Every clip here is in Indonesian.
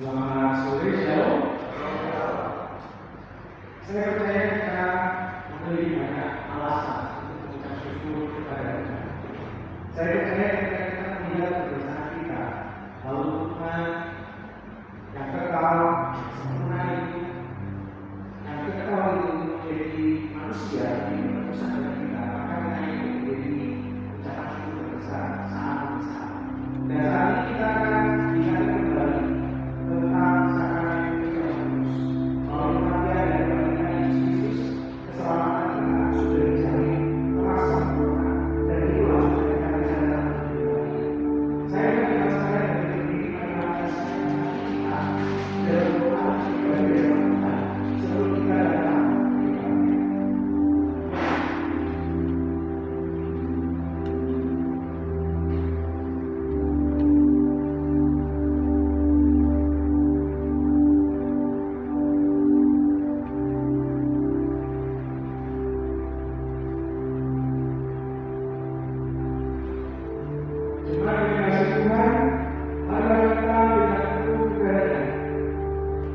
Selamat sore, Shalom. Saya percaya kita memiliki banyak alasan untuk mengucap syukur kepada Tuhan. Saya percaya ketika kita melihat kebiasaan kita, lalu Tuhan yang kekal, sempurna itu, yang kekal itu menjadi manusia di perusahaan kita, maka kita ingin menjadi ucapan syukur terbesar, sangat besar. Dan saat ini kita akan diingatkan kembali tentang sakramen Pentekoste. Melalui kematian dan kebangkitan Yesus Kristus, keselamatan kita sudah dijamin telah sempurna, dan itulah sudah kita rencanakan untuk diri. Saya menjelaskan dan berdiri pada saya kita dalam doa ibadah Tuhan sebelum kita datang di kematian. Jemaat yang dikasihi Tuhan, marilah kita dengan penuh keberanian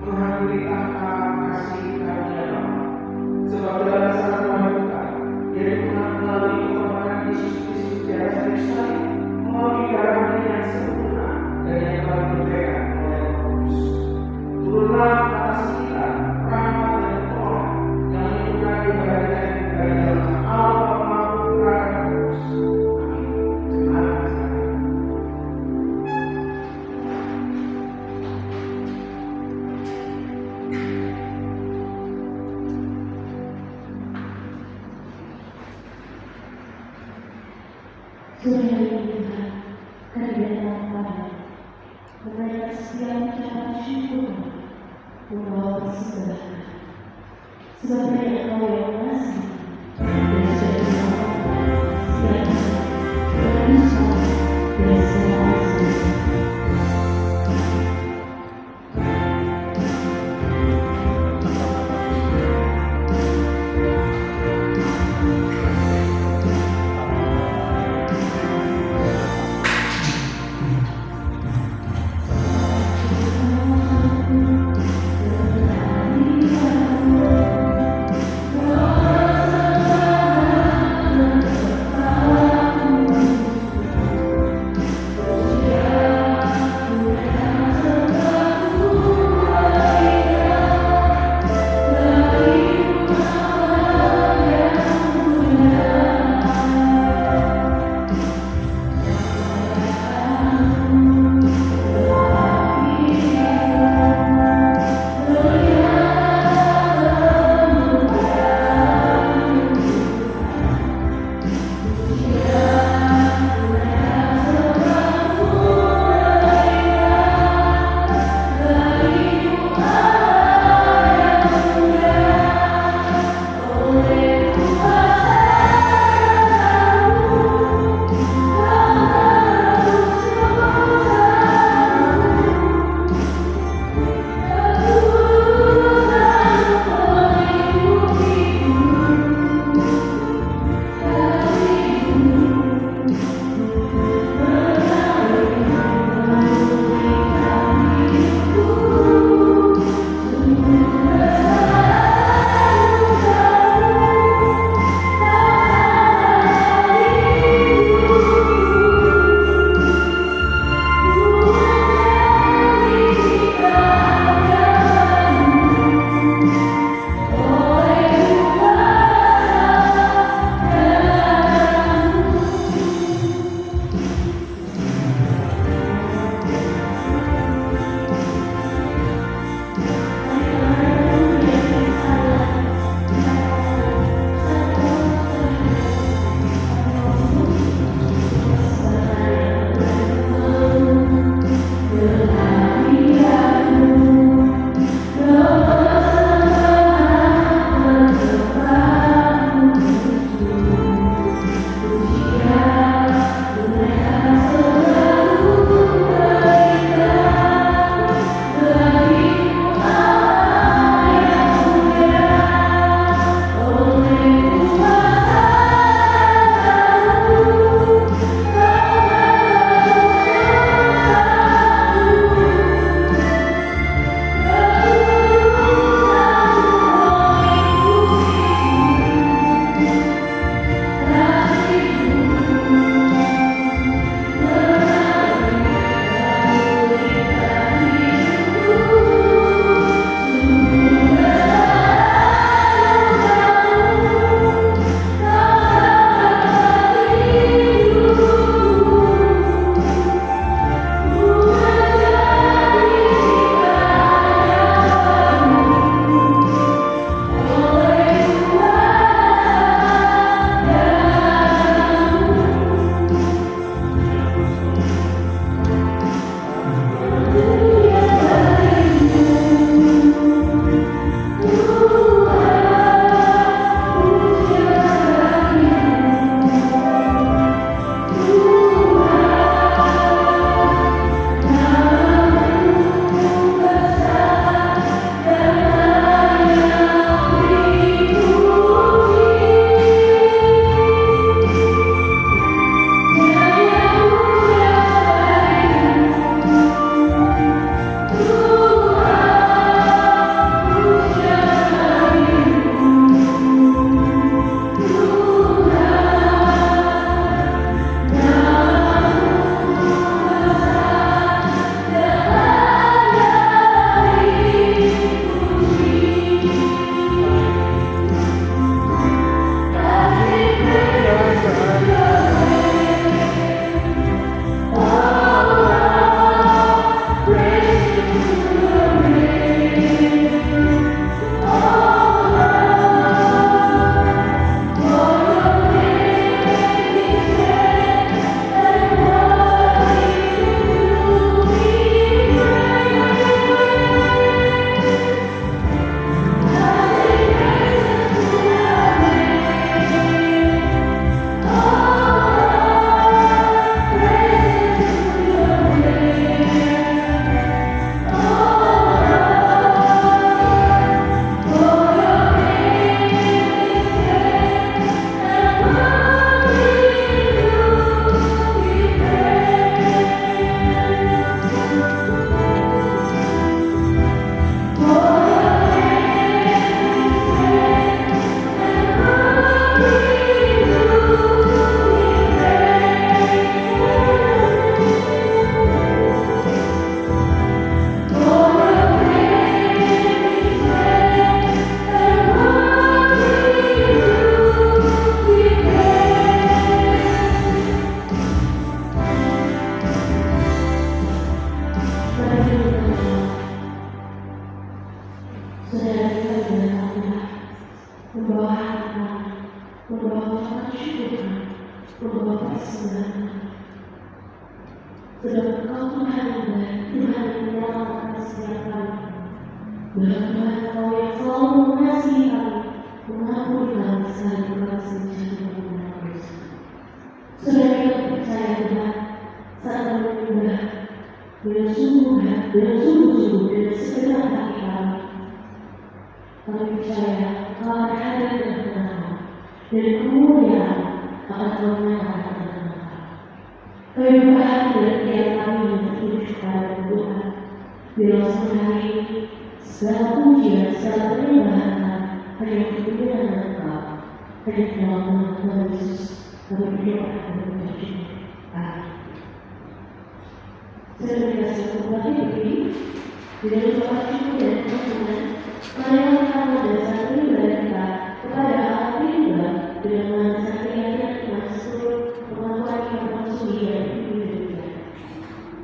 menghampiri tahta kasih karunia Bapa. Sebab dalam dasar Tuhan kita, yaitu melalui pengorbanan Yesus Kristus di atas kayu salib, melalui darahnya yang sempurna dan yang telah diberikan oleh Roh Kudus. Turunlah atas kita rahmat dan pertolongan yang menyempurnakan ibadah kita dari dalam Allah Bapa, Putra dan Roh Kudus. Amin. Jemaat Saudara Tuhan, kehadiran Pada, mereka setiap ucapan syukur, membawa persembahan. Sebab hanya Engkau yang kasih, dan sudah diselamatkan setiap dan bisa dan selama-lamanya. Oh Saudara kita sudah tahu membawa harapan, membawa ucapan syukur, membawa persembahan. Sebab Engkau Tuhan yang baik, Tuhan yang menyelamatkan setiap kami. Tuhan Engkau yang selalu mengasihi kami, mengampuni kami segala dosa dan dosa. Saudara kita percaya Tuhan, saat kami menyembah dengan sungguh-sungguh, dengan segenap hati kami. Kami percaya Engkau akan hadir dan benar, dan kemuliaan akan menyertai kami. Kami berhati dan tiap kami yang tertuju kepada Tuhan. Bila hari ini segala pujian, segala penyembahan hanya kemuliaan Engkau, hanya dalam nama Tuhan Yesus kami berdoa dan bersyukur. Amin. Saya dikasih kembali begini, dengan ucapan syukur dan permohonan, mari kita mendasari ibadah kita kepada Allah Tuhan dengan mengasah keyakinan dan seluruh pengakuan yang bermaksud dan hidup.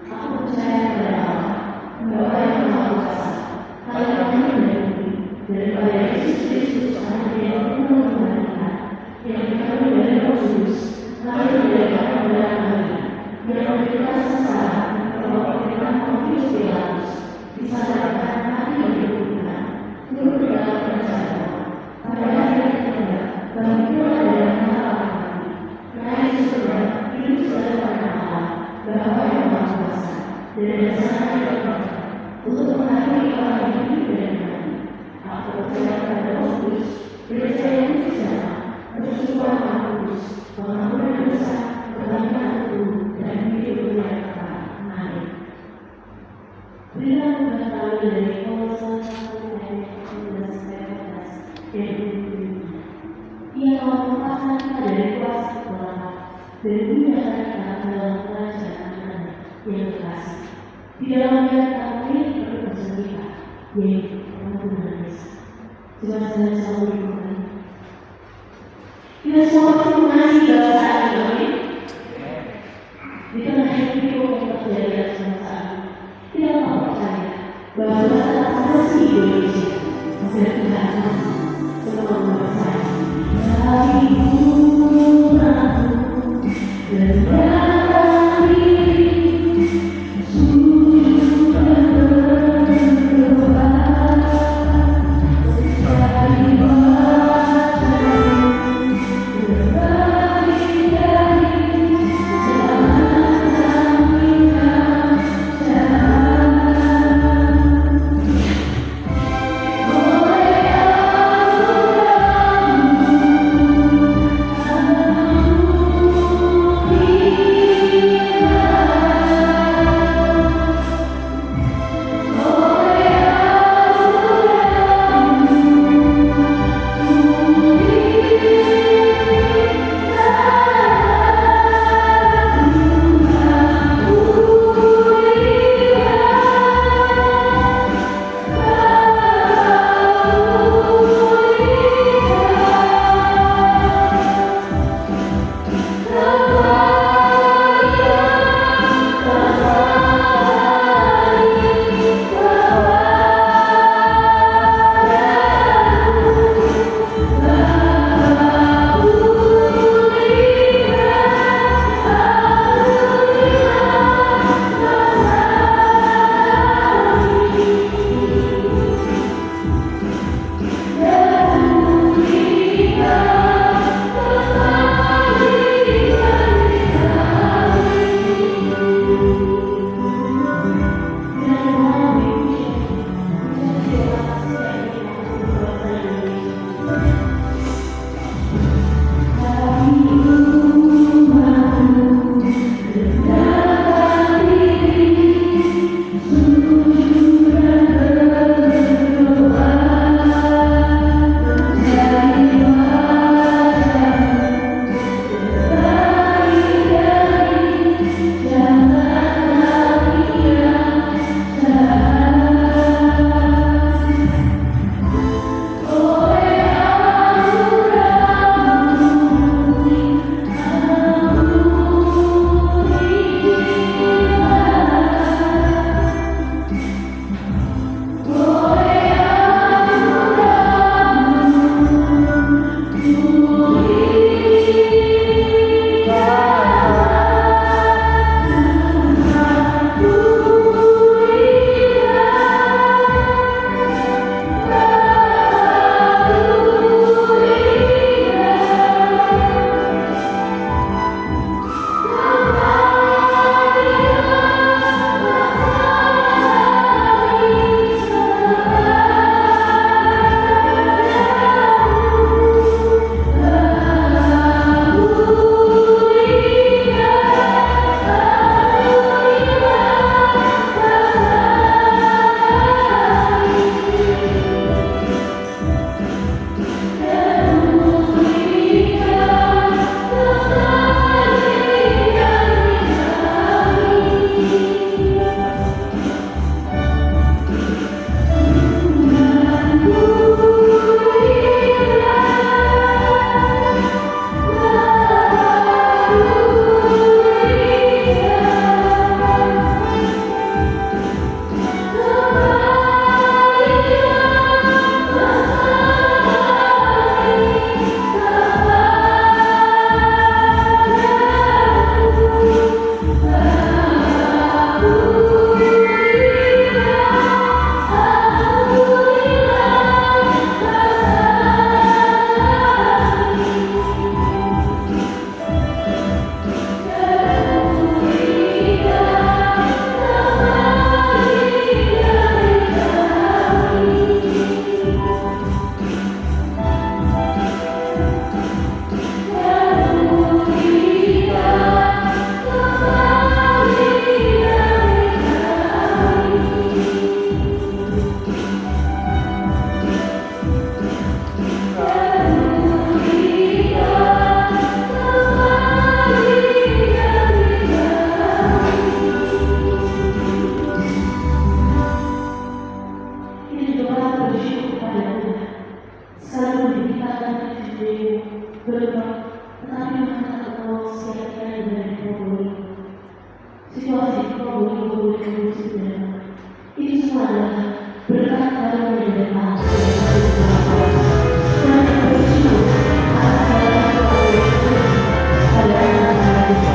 Aku percaya kepada Allah, Bapa yang Maha Kuasa, Allah yang mengasihi, dan kepada Yesus Kristus, Anak yang Tuhan kita, yang dikandung dari Roh Kudus, lahir dari Maria yang menderita sengsara, pemerintahan Pontius Pilatus, disalibkan, mati dan dikuburkan, turun ke dalam penjara. Pada hari yang ketiga, bangkitlah dari antara orang mati, naik ke surga, hidup selama Allah, Bapa yang Maha Kuasa, dan dari sana yang Bapa, untuk mengakhiri orang yang hidup dan mati. Aku percaya pada Roh Kudus, gereja yang bersama, persekutuan Maha Kudus, pengampunan dosa, kebangkitan tubuh, dan hidup yang kekal. Amin. Berilah kepada kami dari Kolose 1:11-14 dan 25. Ia telah melepaskan kita dari kuasa kegelapan dan memindahkan kita ke dalam kerajaan Anak yang terkasih. Di dalam Dia kita memiliki kebebasan kita, yaitu pengampunan dosa. Coba saya selalu diberkati. Kita semua pasti mengasihi Bapa saat ini, amin. Di tengah hidup yang terjadi dalam semasa ini, kita mau percaya bahwa Tuhan masih Indonesia, dan Tuhan masih semua bangsa. Hari pun aku berdatang diri, sujud dan berdoa, mencari wajah-Mu, berbagi dari selamatkan kita jalan. Oleh Kita doa bersyukur pada Tuhan. Selalu diberitakan cucu berubah, tetapi masa engkau siapkan dari Probolinggo. Situasi di Probolinggo sebenarnya itu semua adalah berkat karunia dari Allah. Tuhan yang bersyukur atas segala Probolinggo pada anak-anak kita.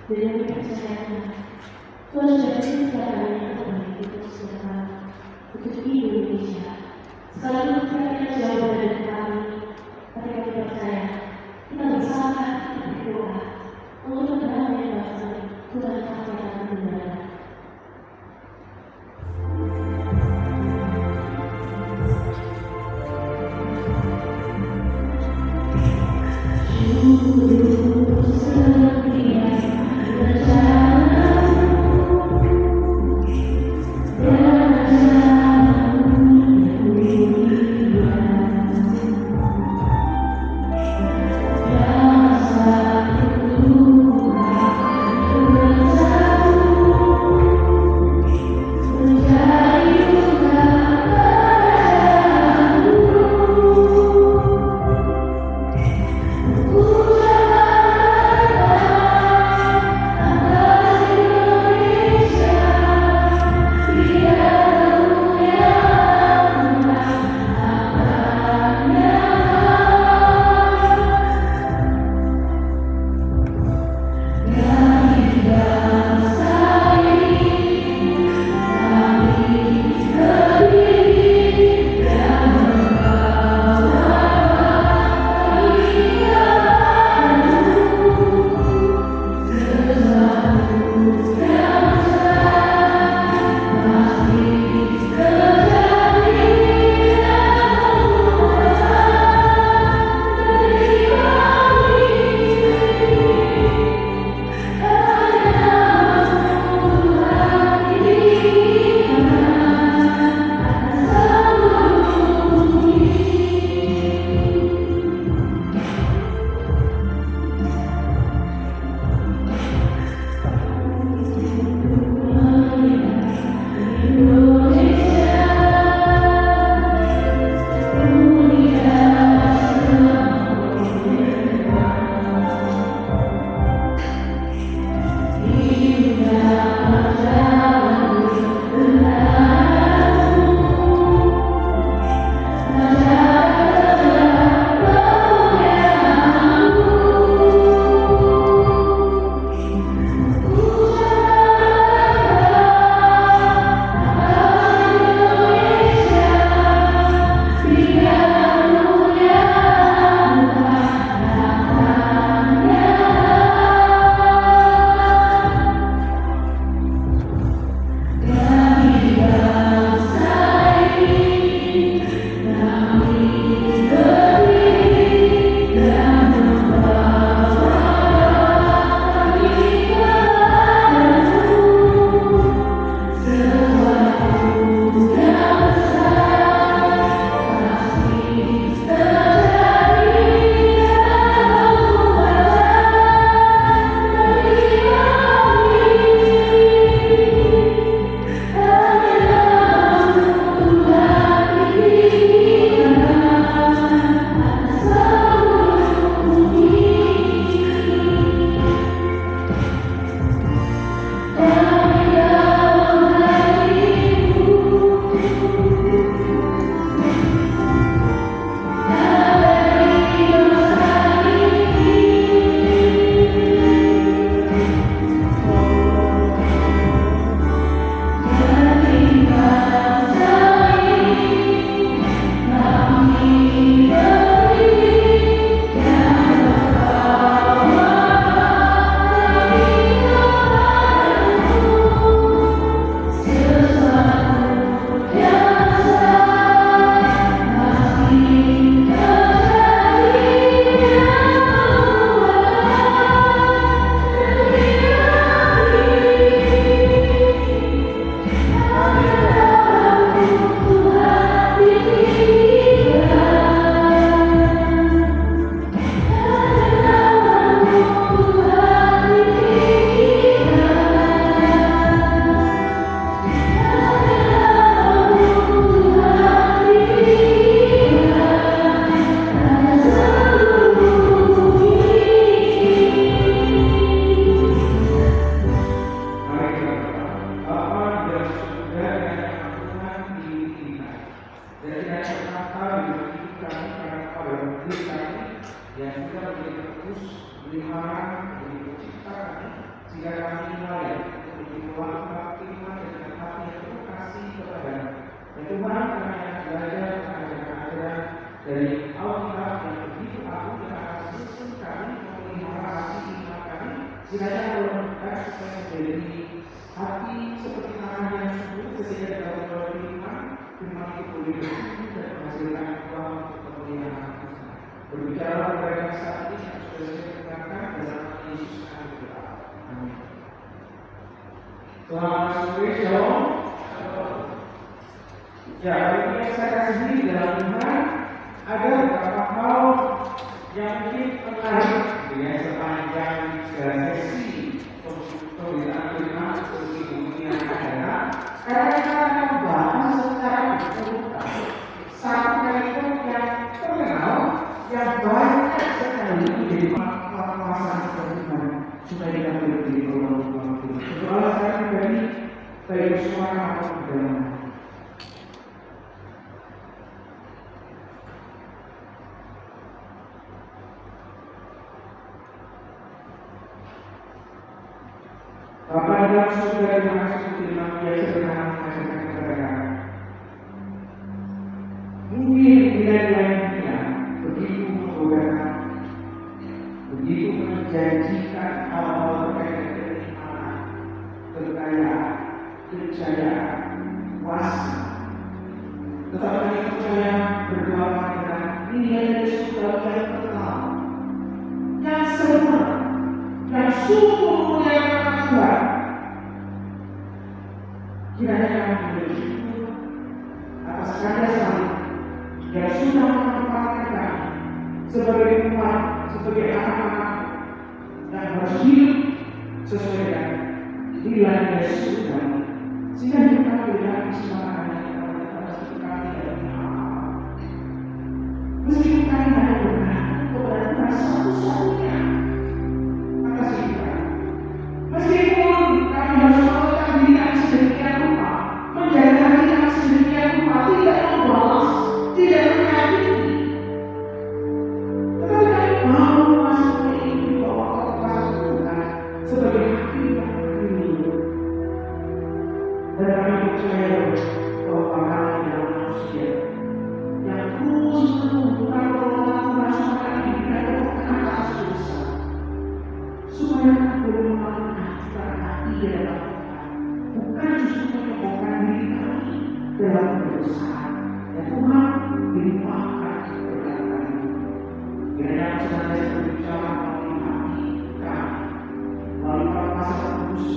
Dengan kepercayaan Tuhan sudah berikan yang terbaik untuk saudara, untuk Indonesia. Sekalipun mereka jauh dari kami, tapi kami percaya kita bersama kita berdoa untuk perdamaian bangsa. Tuhan pasti akan membantu. Terima firman itu boleh menghasilkan uang untuk kemuliaan. Berbicara kepada saat ini yang sudah saya katakan dalam nama Yesus kami berdoa. Amin. Tuhan Yesus, shalom. Ya, hari ini saya kasih di dalam Tuhan ada beberapa hal yang mungkin menarik ya sepanjang sesi pemberitaan firman seperti ini yang ada. Karena kita akan membahas secara keseluruhan satu kalimat yang terkenal yang banyak sekali menjadi masalah bagaimana supaya kita berdiri Allah Subhanahu. Soal saya pribadi baik semua apa dalam Bapak dalam surga terima kasih firman yang sederhana mengajarkan kepada kami. Mungkin nilai-nilai dunia begitu menggodakan, begitu menjanjikan hal-hal terkait dengan keimanan, kekayaan, kejayaan, kuasa. Tetapi kami percaya berdoa dengan nilai-nilai surga yang terkenal, yang sempurna, yang sungguh memuliakan Tuhan. Kiranya kami bersyukur atas karya Salib yang sudah menempatkan kami sebagai umat, sebagai anak-anak yang harus hidup sesuai dengan nilai-nilai surga, sehingga hidup kami dengan kesempatan yang kami tidak mengenal. Meskipun kami hanya bergantung kepada Tuhan satu-satunya atas hidup kami. Meskipun kami harus melakukan diri kami sedemikian rupa, menjaga diri kami sedemikian rupa, tidak membalas, tidak menyakiti, tetapi kami mau masuk ke ini bahwa kekuasaan Tuhan sebagai hakim yang adil. Dan kami percaya bahwa kami adalah manusia yang terus membutuhkan pertolongan Tuhan supaya kami tidak terkena atas dosa, supaya kami boleh melakukan hati dalam Tuhan, bukan justru menyembuhkan diri kami dalam kedosaan. Dan Tuhan dilimpahkan kepada kami. Kiranya senantiasa berbicara melalui hati kami, melalui masa kudus,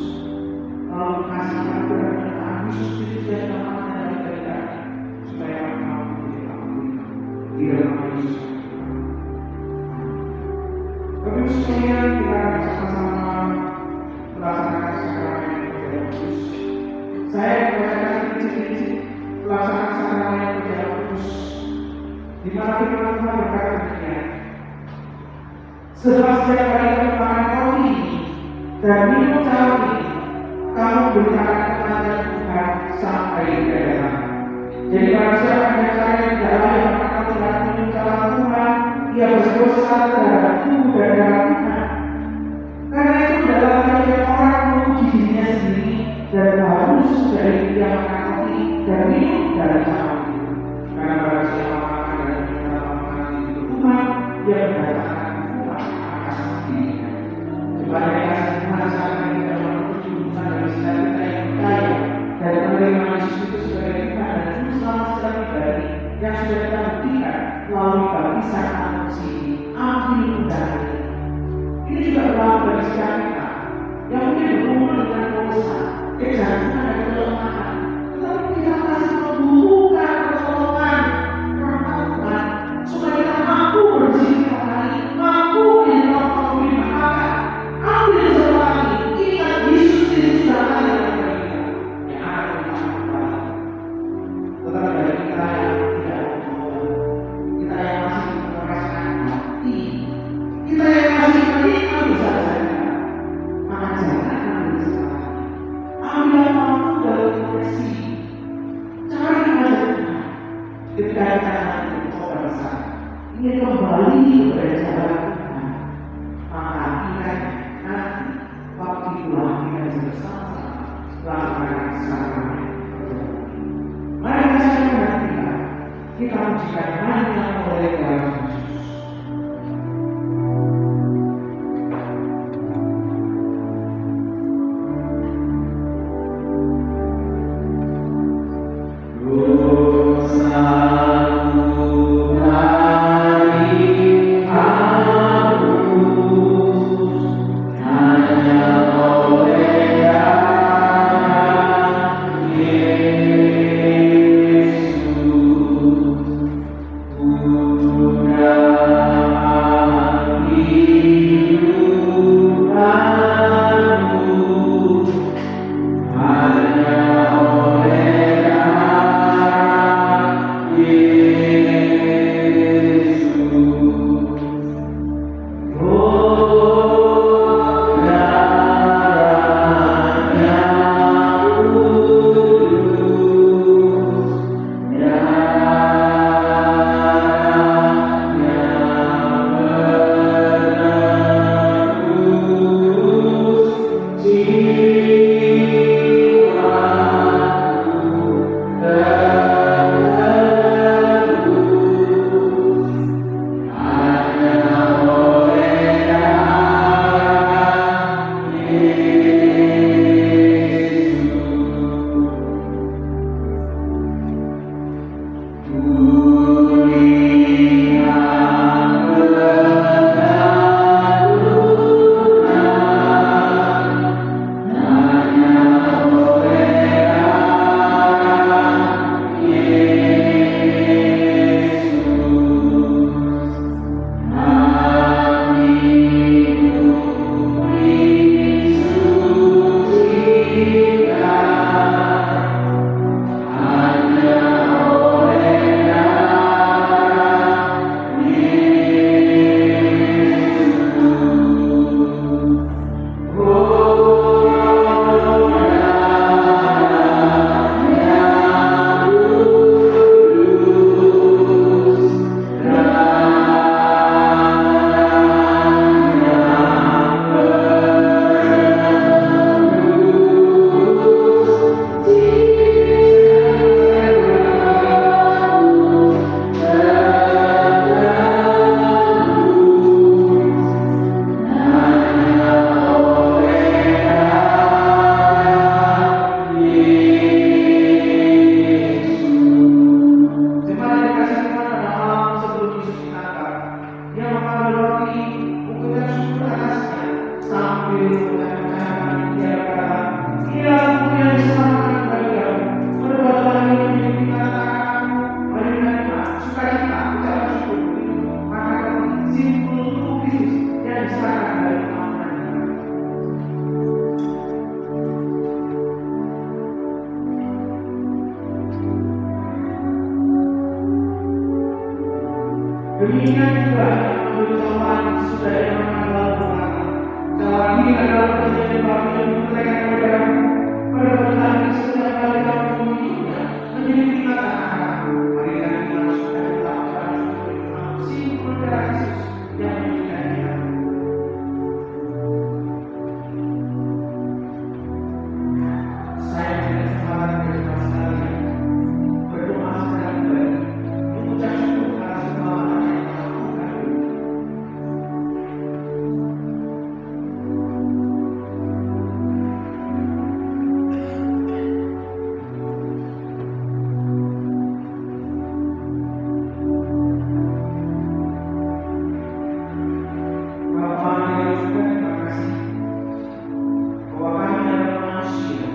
melalui kasih karunia Tuhan Yesus Kristus yang namanya dari kita, supaya kami menjadi ampun di dalam nama Yesus. Bapak sekalian, kita akan sama-sama melaksanakan sakramen Perjamuan Kudus. Saya membacakan prinsip-prinsip pelaksanaan sakramen Perjamuan Kudus, di mana firman Tuhan berkata demikian. Setelah setiap kali kamu makan roti ini dan minum cawan ini, kamu berbicara kepada Tuhan sampai dia datang. Jadi barang siapa yang saya tidak layak makan dan minum cawan Tuhan, ia berdosa terhadap tubuh dan darah Tuhan. Karena itu dalam setiap orang menguji dirinya sendiri dan harus dari dia makan roti dan minum dari cawan itu. Karena barang siapa makan dan minum makanan itu Tuhan, ia mendatangkan hukuman atas dirinya. Kepada kasih Tuhan saat ini kita menguji hubungan dari setiap kita yang percaya dan menerima Yesus itu sebagai Tuhan dan Juru Selamat secara pribadi yang sudah kita buktikan melalui baptisan adopsi ambil udara. Ini juga berlaku bagi setiap kita yang mungkin berhubungan dengan dosa, kejahatan dan kelemahan, tetapi kita masih membutuhkan pertolongan rahmat Tuhan supaya kita mampu bersih kembali, mampu dilakukan pembenaran. Ambil sesuatu kita Yesus Kristus sudah ada dalam diri kita yang akan dilakukan. Tetapi bagi kita yang tidak bertobat, kita yang masih mengeraskan hati, kita yang masih menikmati dosa-dosa, maka jangan ambil kesalahan. Ambil waktu dalam refleksi, cari ajar Tuhan. Ketika kita nanti bertobat besar, ingin kembali kepada jalan Tuhan, maka kita nanti waktu itulah kita bisa bersama-sama melakukan sakramen perjamuan. Mari kita siapkan kita mengucapkan hanya oleh Tuhan Yesus. Oh Demikian juga keutamaan sudah yang akan lakukan. Cara ini adalah perjanjian baru yang memberikan pada petani setiap kali kamu menghidupnya menjadi binatang. Mari kami masukkan dalam simpul darah Yesus yang menjadikan kita. Saya tidak sempat berdoa sekalian, berdoa sekali lagi, mengucap syukur atas segala hal yang telah Tuhan beri. Bapa yang surga, terima kasih bahwa kami adalah manusia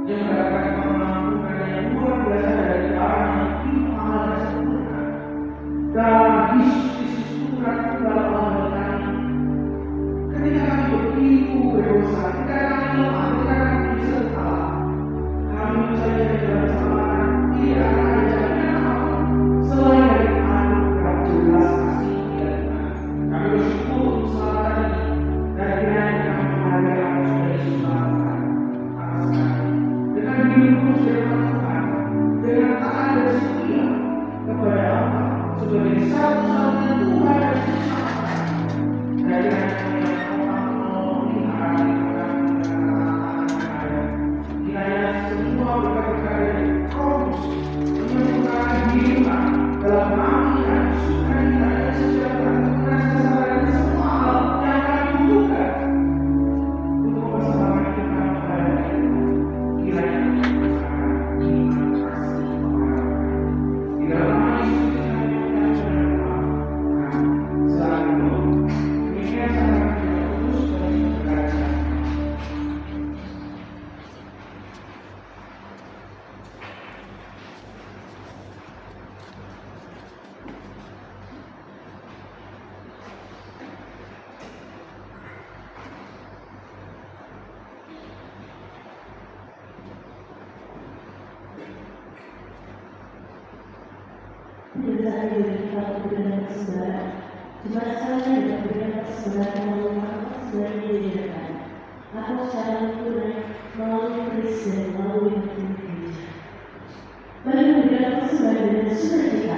yang mendapatkan pengampunan yang luar biasa dari Allah yang hidup mahal dan sempurna. Dan Yesus Kristus Putra Tunggal Allah bagi kami. Ketika kami begitu berdosa, ketika kami lemah, ketika kami bisa salah, kami percaya dalam kesalahan tidak akan ada jaminan apapun selain dari anugerah jelas kasih dan iman. Kami bersyukur untuk keselamatan ini dan kiranya kami menghargai apa yang sudah Yesus lakukan atas kami. Dengan hidup kudus dari Tuhan, dengan taat dan setia kepada Allah sebagai satu-satunya Tuhan dan Juru Selamat. Dan kiranya kami yang orang memelihara kiranya semua berkat-berkat dari Roh Kudus menyempurnakan kehidupan dalam pengabdian, sukacita, dan sejahtera, kemudian kesabaran dan semua hal yang kami butuhkan untuk mempersembahkan hidup kami kepada Dia. Kiranya kami merasakan iman, kasih, pengharapan. Di dalam nama Yesus Kristus kami mengucap syukur dan doa. Selalu demikian saya kami kudus dan berkata. Tidak saja diberi kemudian kesebaran, cuma saja diberikan kesebaran melalui kesebaran yang diadakan, atau secara tunai melalui Kristus dan melalui gereja. Mari memberikan kesebaran dengan sukacita.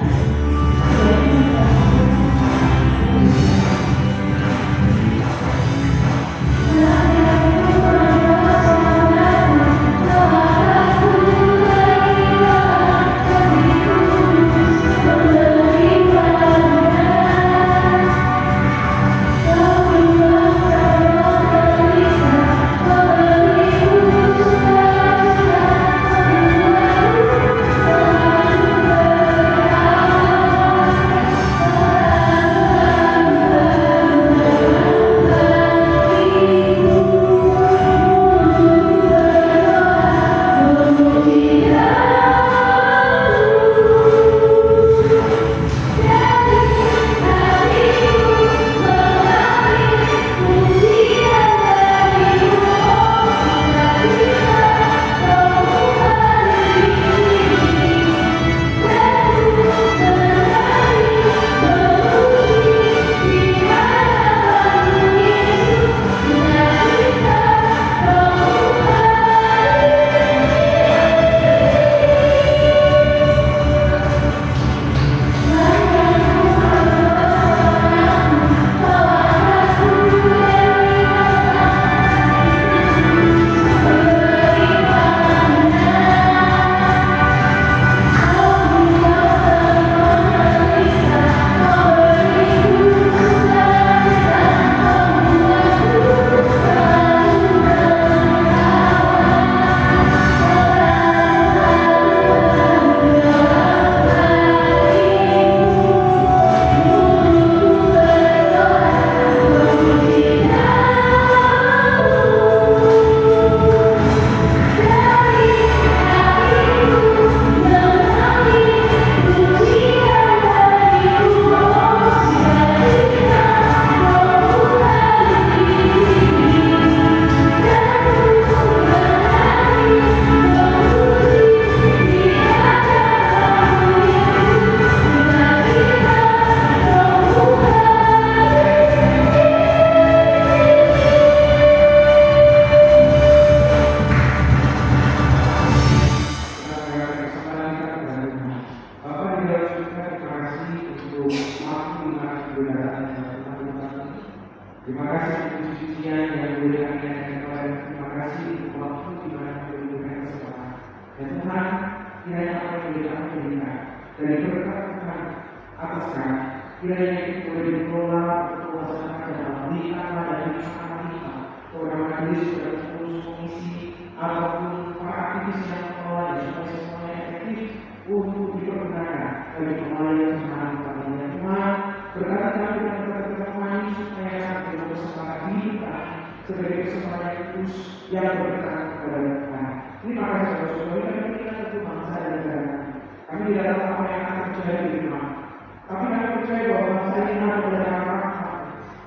Terima kasih untuk puji-pujian yang diberikan kepada terima kasih untuk waktu di mana boleh diberikan kesempatan. Dan Tuhan, kiranya apa yang boleh kami berikan dari berkat Tuhan atas kami, kiranya itu boleh dikelola untuk melaksanakan dalam berikanlah dan berikanlah kita kepada majelis dan pengurus komisi ataupun para aktivis yang mengelolanya supaya semuanya efektif untuk dipergunakan bagi pelayanan Tuhan kami. Dan Tuhan, berkati kami dengan berkat kami supaya kami bersama hidup kami sebagai kesempatan khusus yang berkat kepada Tuhan. Terima kasih saudara-saudara, kami tidak tentu bangsa dan negara kami. Kami tidak tahu apa yang akan terjadi di depan. Tapi kami percaya bahwa bangsa ini ada pada rahmat.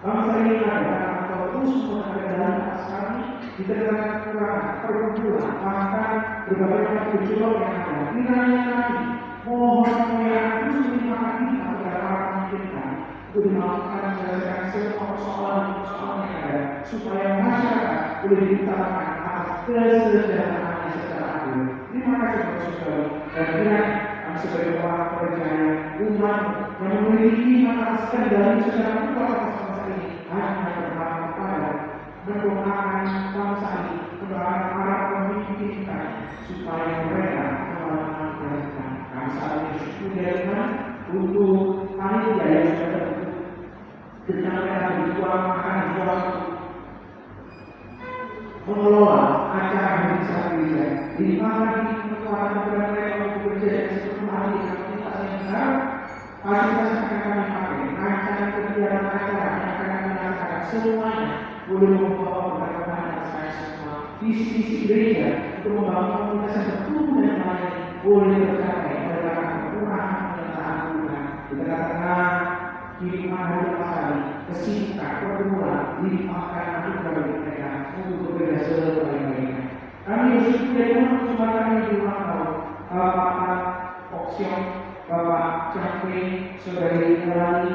Bangsa ini ada atau terus mengenai atas kami di tengah kekurangan, perkumpulan, bahkan berbagai macam gejolak yang ada. Kiranya kami mohon supaya terus melimpahkan kita kepada para pemimpin kami untuk melakukan menyelesaikan semua persoalan yang ada supaya masyarakat boleh diutamakan atas kesejahteraan secara adil. Terima kasih saudara-saudara, dan kiranya kami sebagai orang percaya umat yang memiliki atas kendali secara kuat atas bangsa ini hanya berharap kepada mendoakan bangsa ini, mendoakan para pemimpin kita supaya mereka melakukan kebajikan. Kami saat ini bersyukur dari Tuhan untuk kami yang sudah ketika mereka berjuang akan berjuang mengelola acara Indonesia Gereja. Di mana kekuatan kepada mereka untuk bekerja seperti hari yang kita sedang fasilitas akan kami pakai, acara kegiatan acara yang akan kami laksanakan semuanya boleh membawa keberkahan atas kami semua. Visi-visi gereja untuk membangun komunitas yang bertumbuh dan lain boleh tercapai adalah kekurangan penyertaan Tuhan di tengah-tengah kehidupan hari kesibukan pergumulan dilimpahkan anugerah bagi mereka untuk bekerja sebaik-baiknya. Kami bersyukur dari Tuhan kesempatan yang diulang tahun Bapak Oksiong, Bapak Cakri, Saudari Melani,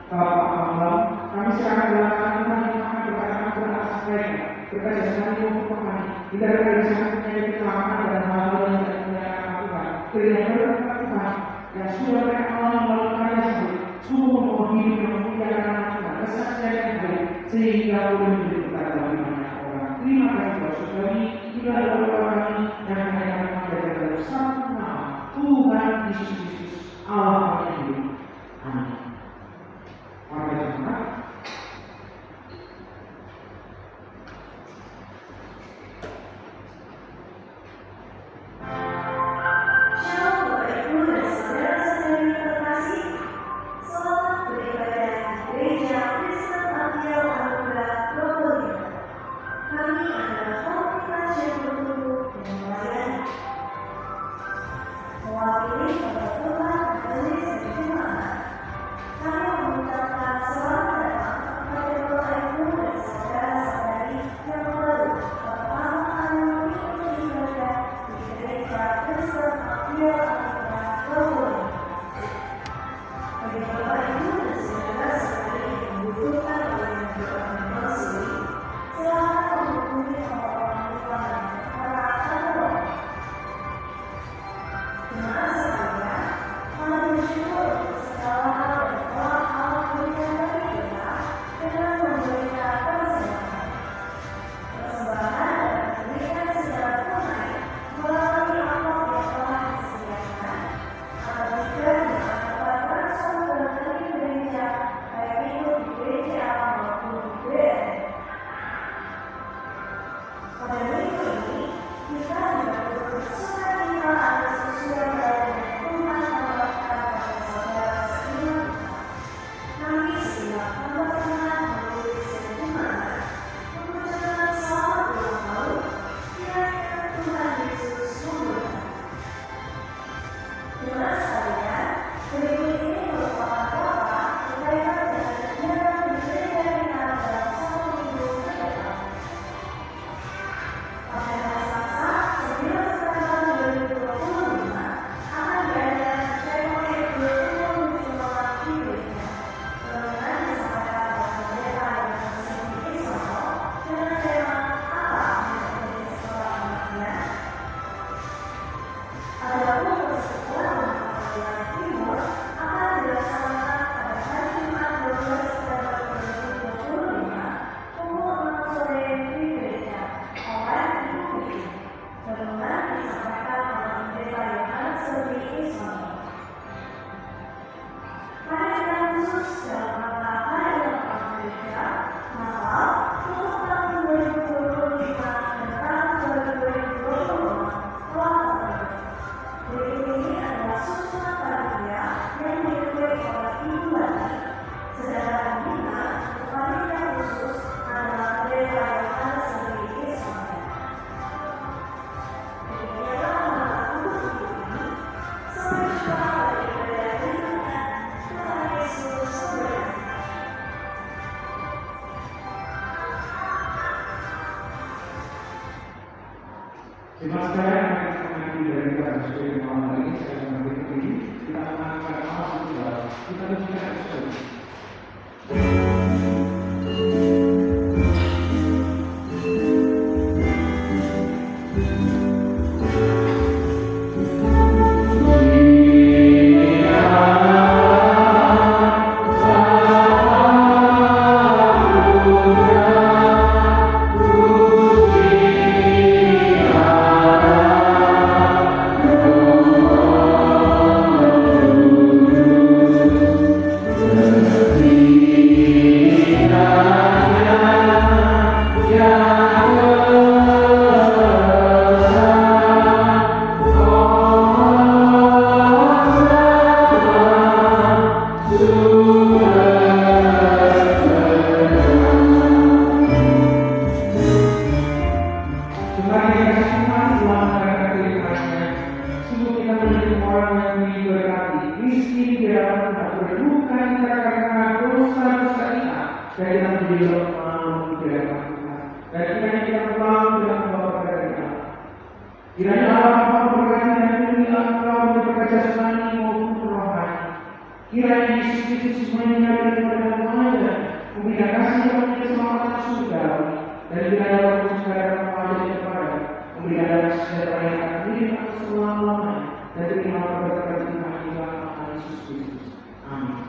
Bapak Bambang. Kami serahkan dalam tangan Tuhan yang akan berkata-kata atas mereka berkata sekali untuk kami tidak ada dari sana punya kecelakaan dan hal-hal yang tidak memuliakan Tuhan. Kiranya berkat Tuhan yang sudah mereka alami melalui karya tersebut sungguh membawa hidup yang memuliakan Tuhan, kesaksian yang baik sehingga boleh menjadi berkat bagi banyak orang. Terima kasih saudari, juga ada doa kami yang hanya kami mengajarkan dalam satu nama Tuhan Yesus Kristus Allah yang hidup. Amin. Mari kita orang yang diberkati, miskin tidak pernah berduka karena dosa-dosa kita, dan kita menjadi lemah tidak Tuhan. Dan kiranya kita pulang dengan membawa kepada kita. Kiranya Allah berkati dan pilih Engkau berkat jasmani maupun rohani. Kiranya Yesus Kristus menjadi kepada semuanya, memberikan kasih dan keselamatan surga. Dan kiranya Allah bersedia kepada kepada memberikan damai sejahtera yang akan diri atau selama-lamanya. Dan terima berkat Tuhan Yesus Kristus. Amin.